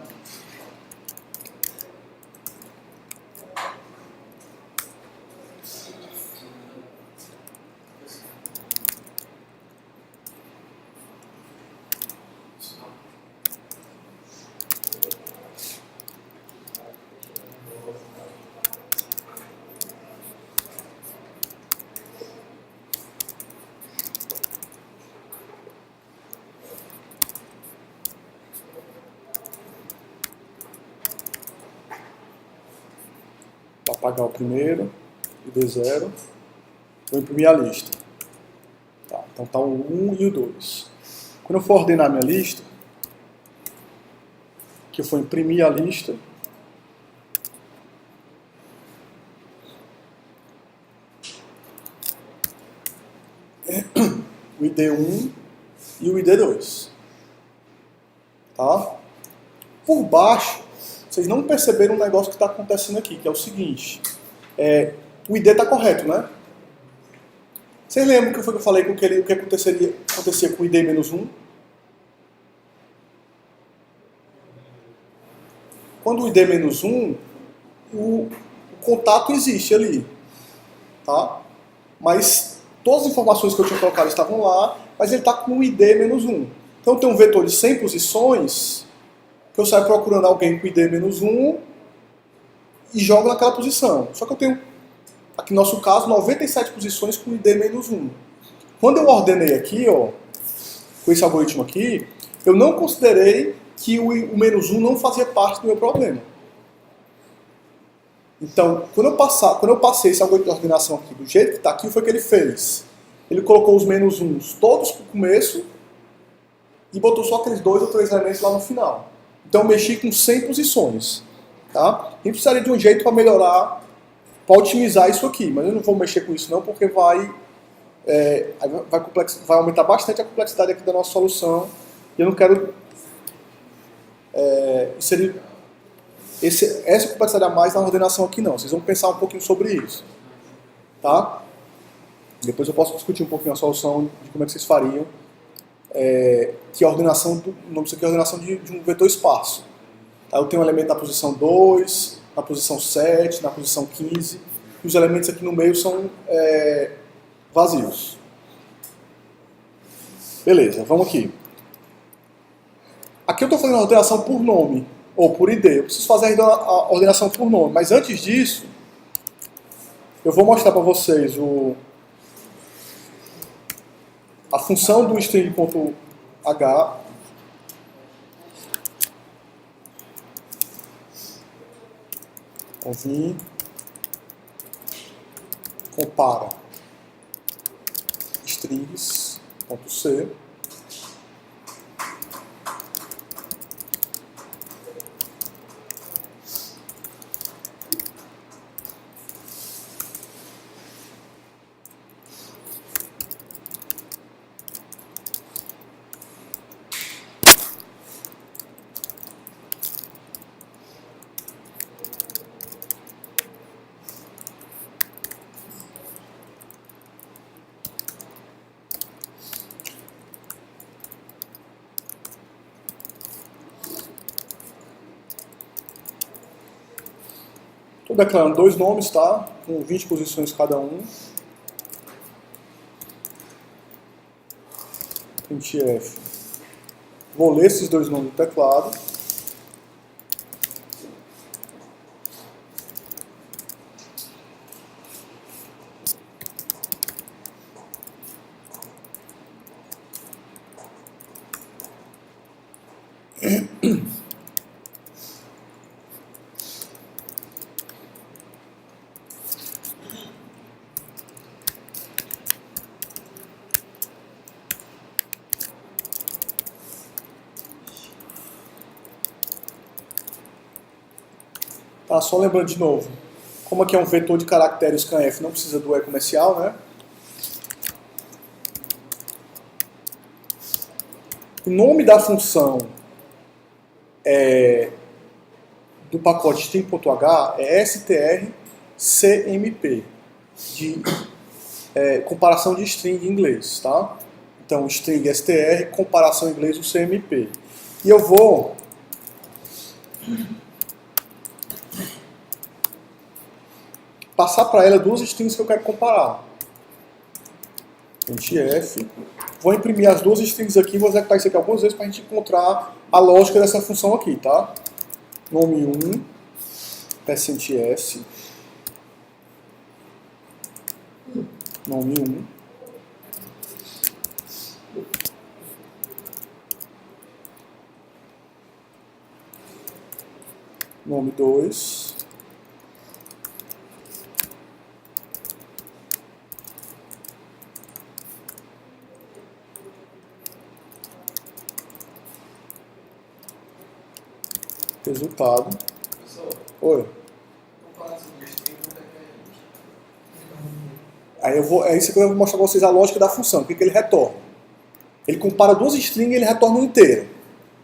Vou apagar o primeiro, ID0. Vou imprimir a lista. Tá, então tá o 1 e o 2. Quando eu for ordenar minha lista, que eu for imprimir a lista, o ID1 e o ID2. Tá? Por baixo, vocês não perceberam um negócio que está acontecendo aqui, que é o seguinte. O ID está correto, né? Vocês lembram que foi que eu falei o que acontecia com o ID-1? Quando o ID-1, o contato existe ali. Tá? Mas todas as informações que eu tinha colocado estavam lá, mas ele está com o ID-1. Então tem um vetor de 100 posições, que eu saio procurando alguém com ID-1 e jogo naquela posição. Só que eu tenho, aqui no nosso caso, 97 posições com ID-1. Quando eu ordenei aqui, ó, com esse algoritmo aqui, eu não considerei que o -1 não fazia parte do meu problema. Então, quando eu passei esse algoritmo de ordenação aqui do jeito que está aqui, foi o que ele fez. Ele colocou os -1s todos para o começo e botou só aqueles 2 ou 3 elementos lá no final. Então eu mexi com 100 posições. Tá? A gente precisaria de um jeito para melhorar, para otimizar isso aqui, mas eu não vou mexer com isso não, porque vai aumentar bastante a complexidade aqui da nossa solução e eu não quero inserir essa complexidade a mais na ordenação aqui não. Vocês vão pensar um pouquinho sobre isso. Tá? Depois eu posso discutir um pouquinho a solução de como é que vocês fariam que é a ordenação o nome disso aqui é a ordenação de um vetor esparso. Tá? Eu tenho um elemento na posição 2, na posição 7, na posição 15, e os elementos aqui no meio são vazios. Beleza, vamos aqui. Aqui eu estou fazendo a ordenação por nome, ou por ID. Eu preciso fazer a ordenação por nome, mas antes disso, eu vou mostrar para vocês a função do string.h. Vou vir, compara strings.c. Estou declarando dois nomes, tá? Com 20 posições cada um. Printf. Vou ler esses dois nomes do teclado. Tá, só lembrando de novo, como aqui é um vetor de caracteres scanf, não precisa do E comercial, né? O nome da função do pacote string.h é strcmp, de comparação de string em inglês, tá? Então, string str, comparação em inglês, o cmp. E eu vou passar para ela duas strings que eu quero comparar. Printf. Vou imprimir as duas strings aqui, vou executar isso aqui algumas vezes para a gente encontrar a lógica dessa função aqui, tá? Nome 1, %s, nome 1, nome 2, resultado. Pessoal, Oi. comparação de string com requerente. Aí é isso que eu vou mostrar para vocês a lógica da função, o que ele retorna. Ele compara duas strings e ele retorna um inteiro.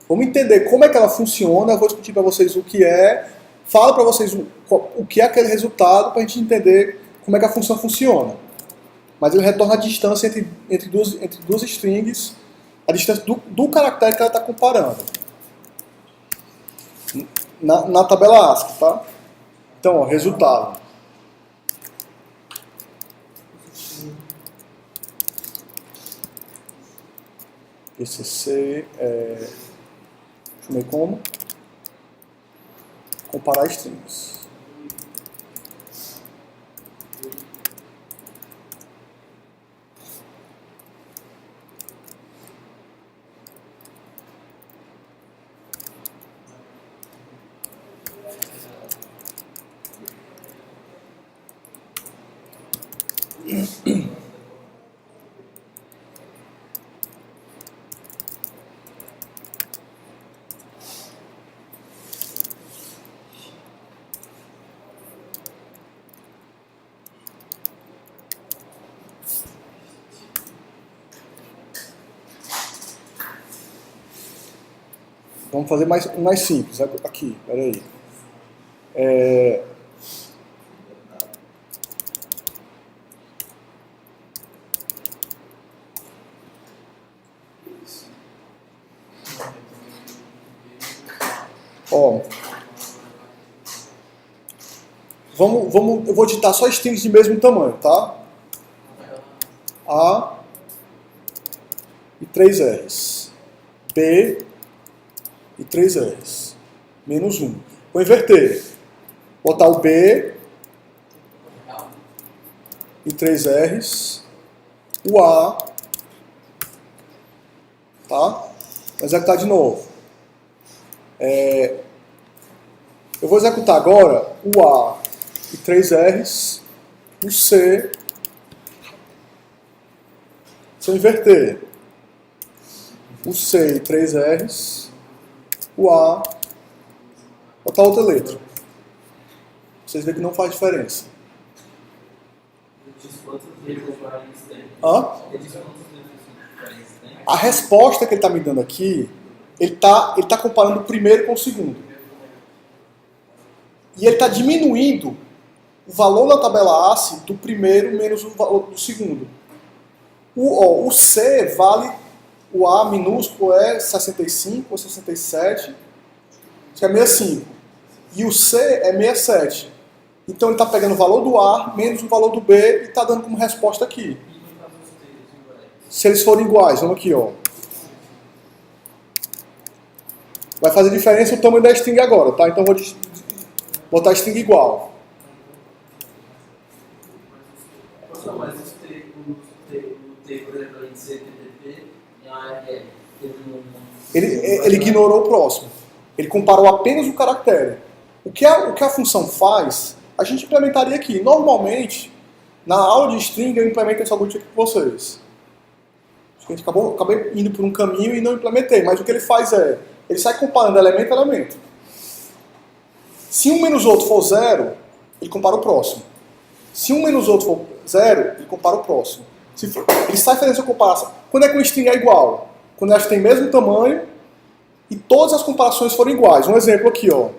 Vamos entender como é que ela funciona, eu vou discutir para vocês o que é, falo para vocês o que é aquele resultado para a gente entender como é que a função funciona. Mas ele retorna a distância entre duas strings, a distância do caractere que ela está comparando. Na tabela ASCII, tá? Então, ó, resultado. PCC, deixa eu ver como. Comparar strings. Vamos fazer um mais simples aqui, peraí. Ó, eu vou digitar só strings de mesmo tamanho, tá? A e 3 R's. B e 3 R's. Menos 1. Vou inverter. Botar o B e 3 R's. O A. Tá? Vou executar de novo. Eu vou executar agora o A e 3 R's. O C. Se eu inverter. O C e 3 R's. O A. Botar outra letra. Vocês veem que não faz diferença. Hã? A resposta que ele está me dando aqui, ele tá comparando o primeiro com o segundo. E ele está diminuindo o valor da tabela ACE do primeiro menos o valor do segundo. O C vale, o A minúsculo é 65 ou 67, que é 65. E o C é 67. Então ele está pegando o valor do A menos o valor do B e está dando como resposta aqui. Se eles forem iguais, vamos aqui, ó. Vai fazer diferença o tamanho da string agora, tá? Então eu vou botar a string igual. Mas o T, por exemplo, além de ser TTP, ele ignorou o próximo. Ele comparou apenas o caractere. O que a função faz, a gente implementaria aqui. Normalmente, na aula de string, eu implemento esse algoritmo aqui com vocês. A gente acabei indo por um caminho e não implementei. Mas o que ele faz é, ele sai comparando elemento a elemento. Se um menos outro for 0, ele compara o próximo. Se um menos outro for 0, ele compara o próximo. Ele sai fazendo essa comparação. Quando é que o string é igual? Quando elas têm o mesmo tamanho e todas as comparações forem iguais. Um exemplo aqui, ó.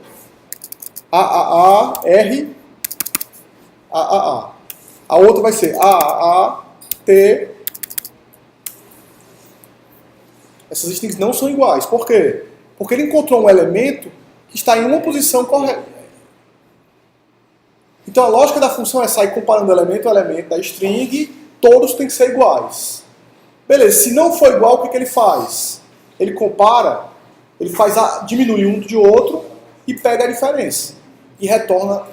A, R, A. A outra vai ser A, T. Essas strings não são iguais. Por quê? Porque ele encontrou um elemento que está em uma posição correta. Então a lógica da função é sair comparando elemento a elemento da string, todos têm que ser iguais. Beleza, se não for igual, o que ele faz? Ele compara, ele diminui um de outro e pega a diferença. E retorna.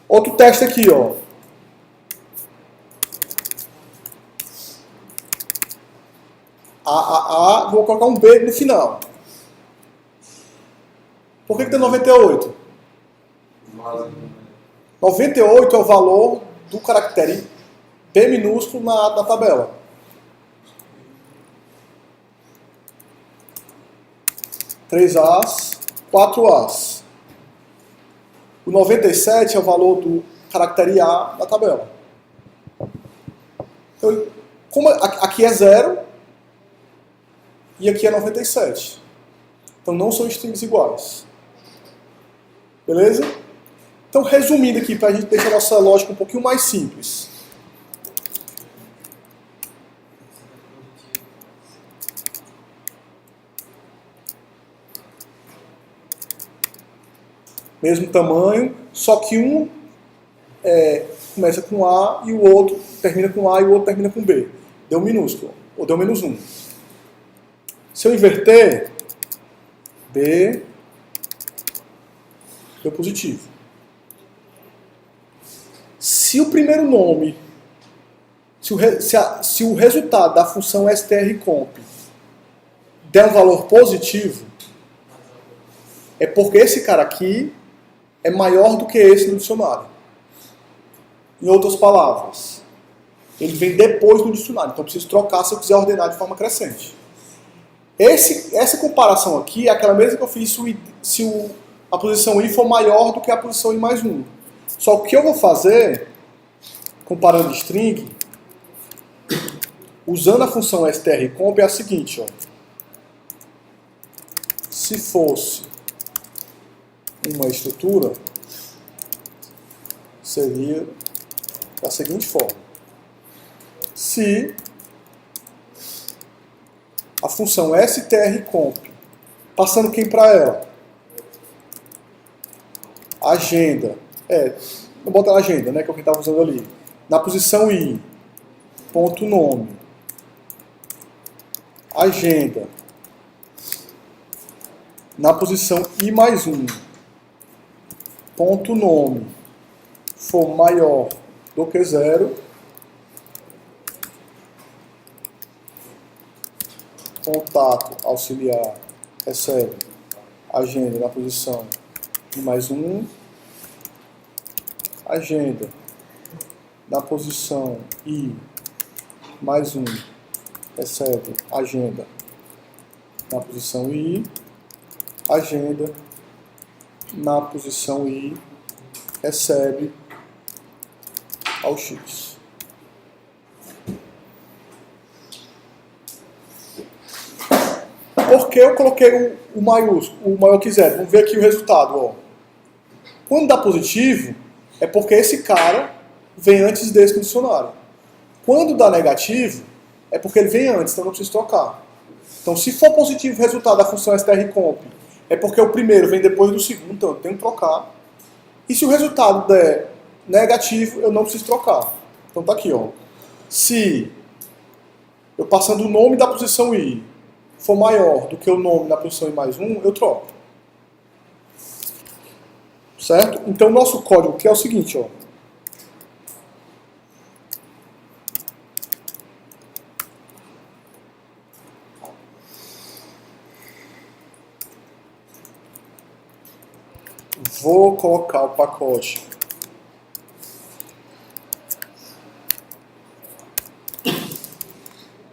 Outro teste aqui, ó. Vou colocar um B no final. Por que tem 98? 98 é o valor do caractere B minúsculo na tabela. Três As, 4 As. O 97 é o valor do caractere A na tabela. Então, como aqui é 0 e aqui é 97. Então não são strings iguais. Beleza? Então, resumindo aqui, para a gente deixar a nossa lógica um pouquinho mais simples. Mesmo tamanho, só que um começa com A e o outro termina com A e o outro termina com B. Deu minúsculo, ou deu menos 1. Se eu inverter, B deu positivo. Se o primeiro nome, se o resultado da função strcomp der um valor positivo, é porque esse cara aqui é maior do que esse no dicionário. Em outras palavras, ele vem depois do dicionário, então eu preciso trocar se eu quiser ordenar de forma crescente. Essa comparação aqui é aquela mesma que eu fiz se a posição I for maior do que a posição I mais 1. Só que o que eu vou fazer, comparando string, usando a função strcomp, é a seguinte, ó. Se fosse uma estrutura, seria da seguinte forma. Se a função strcomp, passando quem para ela? agenda, vou botar agenda, né, que é o que estava usando ali. Na posição I, ponto nome, agenda. Na posição I mais 1, ponto nome, for maior do que 0, contato auxiliar recebe agenda na posição I mais 1, agenda na posição I mais 1 recebe agenda na posição I, agenda na posição I recebe ao X. Por que eu coloquei o maiúsculo, o maior que 0? Vamos ver aqui o resultado. Ó. Quando dá positivo, é porque esse cara vem antes desse no dicionário. Quando dá negativo, é porque ele vem antes, então não precisa trocar. Então, se for positivo o resultado da função strcomp, é porque o primeiro vem depois do segundo, então eu tenho que trocar. E se o resultado der negativo, eu não preciso trocar. Então tá aqui, ó. Se eu passando o nome da posição I for maior do que o nome na posição I mais 1, eu troco. Certo? Então o nosso código aqui é o seguinte, ó. Vou colocar o pacote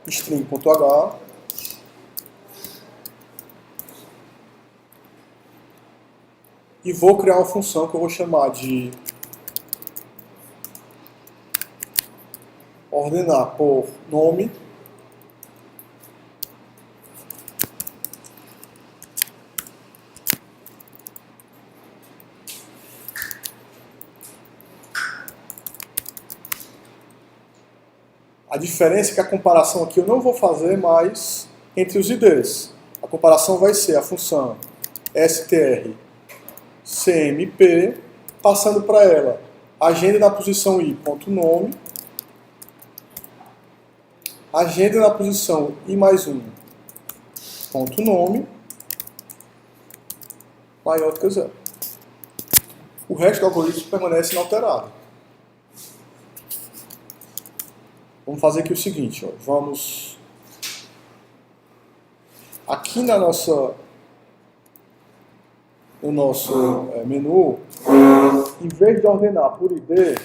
string.h e vou criar uma função que eu vou chamar de ordenar por nome A diferença é que a comparação aqui eu não vou fazer mais entre os IDs. A comparação vai ser a função strcmp, passando para ela agenda na posição I, ponto nome, agenda na posição I mais 1, ponto nome, maior do que 0. O resto do algoritmo permanece inalterado. Vamos fazer aqui o seguinte, ó. Vamos aqui no nosso menu, em vez de ordenar por ID,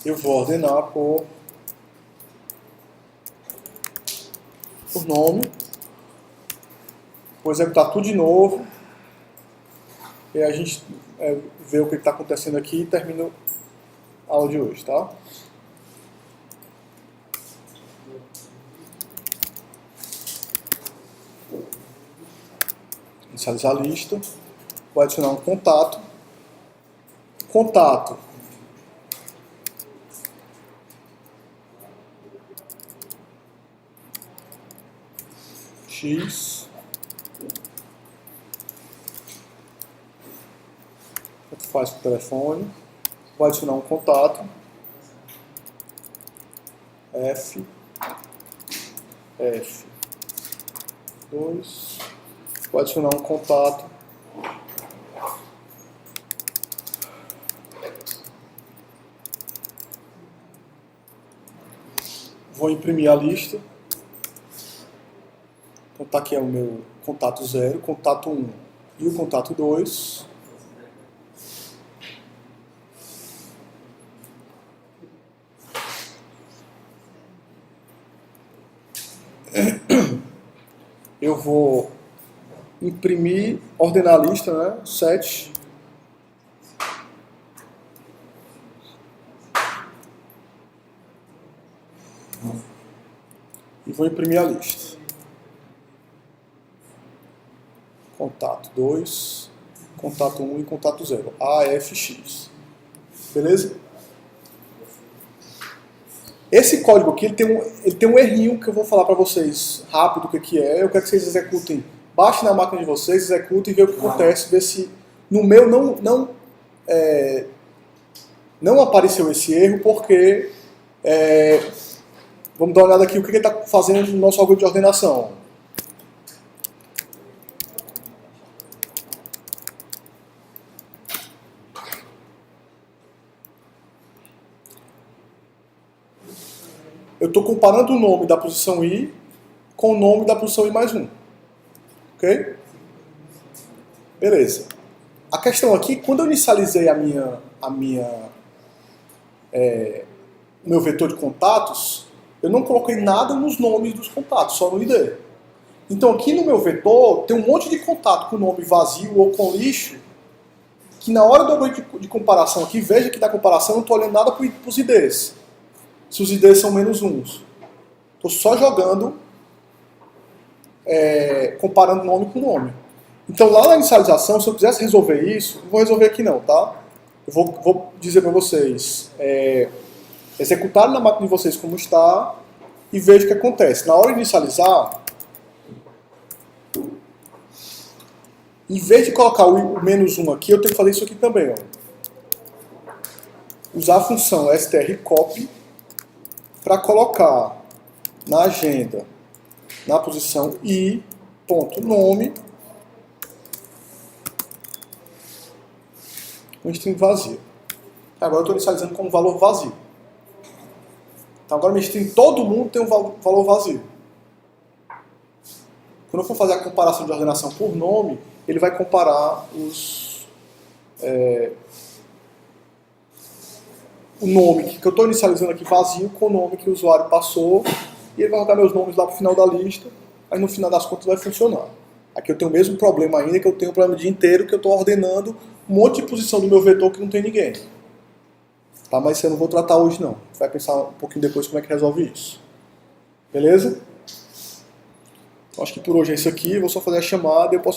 eu vou ordenar por nome, vou executar tudo de novo, e a gente vê o que está acontecendo aqui e termina a aula de hoje, tá? Inicializar a lista, vou adicionar um contato, X, tanto faz com o telefone, vou adicionar um contato, F2, vou adicionar um contato, vou imprimir a lista. Então tá aqui é o meu contato 0, contato 1 e o contato 2. Eu vou imprimir, ordenar a lista, né? Set. E vou imprimir a lista. Contato 2, contato 1 e contato 0. AFX. Beleza? Esse código aqui ele tem um errinho que eu vou falar para vocês rápido o que é. Eu quero que vocês executem. Baixem na máquina de vocês, executem e vejam o que acontece. Ver se no meu não apareceu esse erro, porque vamos dar uma olhada aqui o que ele está fazendo no nosso algoritmo de ordenação. Eu estou comparando o nome da posição I com o nome da posição I mais 1. Ok? Beleza. A questão aqui, quando eu inicializei meu vetor de contatos, eu não coloquei nada nos nomes dos contatos, só no ID. Então aqui no meu vetor tem um monte de contato com nome vazio ou com lixo, que na hora do algoritmo de comparação aqui, veja que na comparação eu não estou olhando nada para os IDs. Se os IDs são menos 1. Estou só jogando, comparando nome com nome. Então lá na inicialização, se eu quisesse resolver isso, não vou resolver aqui não, tá? Eu vou dizer para vocês, executar na máquina de vocês como está e veja o que acontece. Na hora de inicializar, em vez de colocar o menos 1 aqui, eu tenho que fazer isso aqui também. Ó. Usar a função strcopy para colocar na agenda, na posição i.nome, um string vazio. Agora eu estou inicializando com um valor vazio. Então agora meu string, todo mundo tem um valor vazio. Quando eu for fazer a comparação de ordenação por nome, ele vai comparar o nome que eu estou inicializando aqui vazio com o nome que o usuário passou, e ele vai jogar meus nomes lá para o final da lista, mas no final das contas vai funcionar. Aqui eu tenho o mesmo problema ainda, que eu tenho o problema o dia inteiro, que eu estou ordenando um monte de posição do meu vetor que não tem ninguém. Tá? Mas isso eu não vou tratar hoje não. A gente vai pensar um pouquinho depois como é que resolve isso. Beleza? Então, acho que por hoje é isso aqui, eu vou só fazer a chamada e eu posso